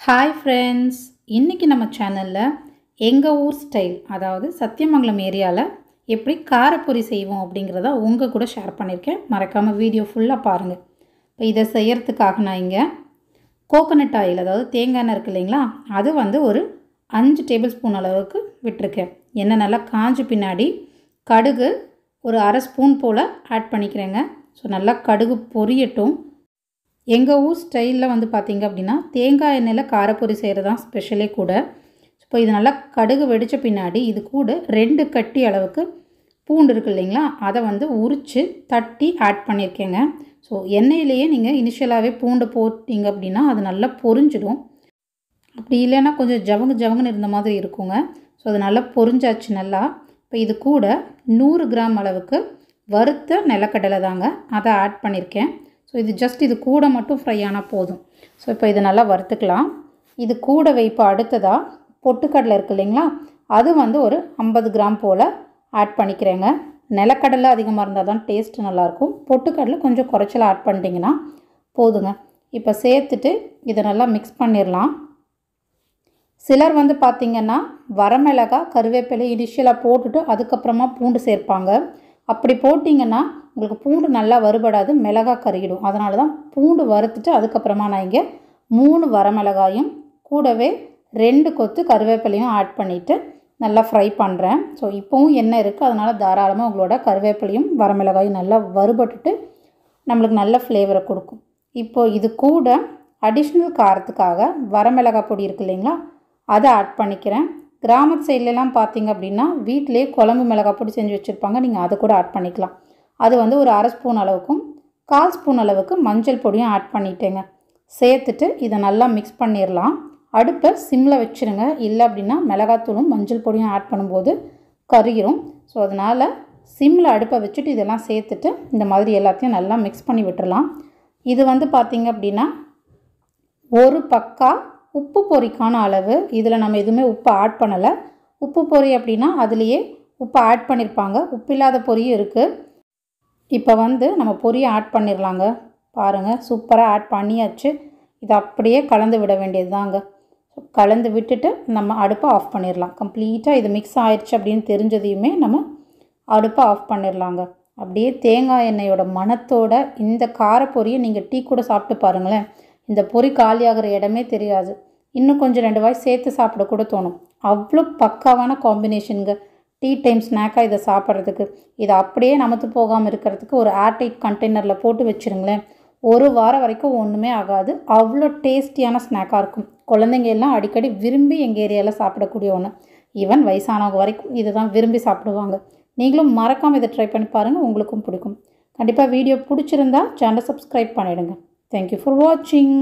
Hi friends, இன்றைக்கி நம்ம சேனலில் எங்கள் ஊர் ஸ்டைல், அதாவது சத்தியமங்கலம் ஏரியாவில் எப்படி காரப்பொரி செய்வோம் அப்படிங்கிறத உங்கள் கூட ஷேர் பண்ணியிருக்கேன். மறக்காமல் வீடியோ ஃபுல்லாக பாருங்கள். இப்போ இதை செய்கிறதுக்காக நான் இங்கே கோகோனட் ஆயில், அதாவது தேங்காய் எண்ணெய் இருக்குது இல்லைங்களா, அது வந்து ஒரு 5 டேபிள் ஸ்பூன் அளவுக்கு விட்டுருக்கேன். எண்ணெய் நல்லா காஞ்ச பின்னாடி கடுகு ஒரு அரை ஸ்பூன் போல் ஆட் பண்ணிக்கிறேங்க. ஸோ நல்லா கடுகு பொரியட்டும். எங்கள் ஊர் ஸ்டைலில் வந்து பார்த்திங்க அப்படின்னா தேங்காய் எண்ணெயில் காரப்பொரி செய்கிறது தான் ஸ்பெஷலே கூட. இப்போ இது நல்லா கடுகு வெடித்த பின்னாடி இது கூட 2 கட்டி அளவுக்கு பூண்டு இருக்குது இல்லைங்களா, அதை வந்து உரித்து தட்டி ஆட் பண்ணியிருக்கேங்க. ஸோ எண்ணெயிலேயே நீங்கள் இனிஷியலாகவே பூண்டு போட்டிங்க அப்படின்னா அது நல்லா பொரிஞ்சிடும். அப்படி இல்லைன்னா கொஞ்சம் ஜவங்குன்னு இருந்த மாதிரி இருக்குங்க. ஸோ அது நல்லா பொரிஞ்சாச்சு நல்லா. இப்போ இது கூட 100 கிராம் அளவுக்கு வறுத்த நிலக்கடலை தாங்க, அதை ஆட் பண்ணியிருக்கேன். ஸோ இது ஜஸ்ட் இது கூட மட்டும் ஃப்ரை ஆனால் போதும். ஸோ இப்போ இதை நல்லா வறுத்துக்கலாம். இது கூடவே இப்போ அடுத்ததாக பொட்டுக்கடலை இருக்குது இல்லைங்களா, அது வந்து ஒரு 50 கிராம் போல் ஆட் பண்ணிக்கிறேங்க. நிலக்கடலை அதிகமாக இருந்தால் தான் டேஸ்ட்டு நல்லாயிருக்கும். பொட்டுக்கடலை கொஞ்சம் குறைச்சலாக ஆட் பண்ணிட்டீங்கன்னா போதுங்க. இப்போ சேர்த்துட்டு இதை நல்லா மிக்ஸ் பண்ணிடலாம். சிலர் வந்து பார்த்திங்கன்னா வரமிளகாய் கருவேப்பிலை இனிஷியலாக போட்டுட்டு அதுக்கப்புறமா பூண்டு சேர்ப்பாங்க. அப்படி போட்டிங்கன்னா உங்களுக்கு பூண்டு நல்லா வறுபடாது, மிளகாய் கருகிடும். அதனால தான் பூண்டு வறுத்துட்டு அதுக்கப்புறமா நான் இங்கே 3 வரமிளகாயும் கூடவே 2 கொத்து கருவேப்பிலையும் ஆட் பண்ணிவிட்டு நல்லா ஃப்ரை பண்ணுறேன். ஸோ இப்போவும் எண்ணெய் இருக்குது, அதனால் தாராளமாக உங்களோட கருவேப்பிலையும் வரமிளகாயும் நல்லா வறுபட்டுட்டு நம்மளுக்கு நல்ல ஃப்ளேவரை கொடுக்கும். இப்போது இது கூட அடிஷ்னல் காரத்துக்காக வரமிளகாய் பொடி இருக்குது இல்லைங்களா, அதை ஆட் பண்ணிக்கிறேன். கிராமத்து சைட்லலாம் பார்த்திங்க அப்படின்னா வீட்டிலே குழம்பு மிளகாய் பொடி செஞ்சு வச்சுருப்பாங்க, நீங்கள் அதை கூட ஆட் பண்ணிக்கலாம். அது வந்து ஒரு அரை ஸ்பூன் அளவுக்கும் 1/4 ஸ்பூன் அளவுக்கு மஞ்சள் பொடியும் ஆட் பண்ணிட்டேங்க. சேர்த்துட்டு இதை நல்லா மிக்ஸ் பண்ணிடலாம். அடுப்பை சிம்மில் வச்சுருங்க, இல்லை அப்படின்னா மிளகாத்தூளும் மஞ்சள் பொடியும் ஆட் பண்ணும்போது கருகிரும். ஸோ அதனால் சிம்மில் அடுப்பை வச்சுட்டு இதெல்லாம் சேர்த்துட்டு இந்த மாதிரி எல்லாத்தையும் நல்லா மிக்ஸ் பண்ணி விட்டுடலாம். இது வந்து பார்த்திங்க அப்படின்னா ஒரு பக்கா உப்பு பொரிக்கான அளவு. இதில் நம்ம எதுவுமே உப்பு ஆட் பண்ணலை. உப்பு பொரி அப்படின்னா அதுலேயே உப்பு ஆட் பண்ணியிருப்பாங்க, உப்பு இல்லாத பொரியும் இருக்குது. இப்போ வந்து நம்ம பொரியை ஆட் பண்ணிடலாங்க. பாருங்கள், சூப்பராக ஆட் பண்ணியாச்சு. இதை அப்படியே கலந்து விட வேண்டியது தாங்க. கலந்து விட்டுட்டு நம்ம அடுப்பை ஆஃப் பண்ணிடலாம். கம்ப்ளீட்டாக இது மிக்ஸ் ஆயிடுச்சு அப்படின்னு தெரிஞ்சதையுமே நம்ம அடுப்பை ஆஃப் பண்ணிடலாங்க. அப்படியே தேங்காய் எண்ணெயோட மணத்தோட இந்த காரப்பொரியை நீங்கள் டீ கூட சாப்பிட்டு பாருங்களேன். இந்த பொரி காலியாகிற இடமே தெரியாது. இன்னும் கொஞ்சம் 2 வாய் சேர்த்து சாப்பிட கூட தோணும். அவ்வளோ பக்காவான காம்பினேஷனுங்க டீ டைம் ஸ்நாக்காக இதை சாப்பிட்றதுக்கு. இதை அப்படியே நமத்து போகாமல் இருக்கிறதுக்கு ஒரு ஏர்டைட் கண்டெய்னரில் போட்டு வச்சுருங்களேன். 1 வாரம் வரைக்கும் ஒன்றுமே ஆகாது. அவ்வளோ டேஸ்டியான ஸ்நாக்காக இருக்கும். குழந்தைங்க எல்லாம் அடிக்கடி விரும்பி எங்கள் ஏரியாவில் சாப்பிடக்கூடிய ஒன்று. ஈவன் வயசானவங்க வரைக்கும் இதை தான் விரும்பி சாப்பிடுவாங்க. நீங்களும் மறக்காமல் இதை ட்ரை பண்ணி பாருங்கள், உங்களுக்கும் பிடிக்கும். கண்டிப்பாக வீடியோ பிடிச்சிருந்தா சேனலை சப்ஸ்கிரைப் பண்ணிவிடுங்க. தேங்க்யூ ஃபார் வாட்சிங்.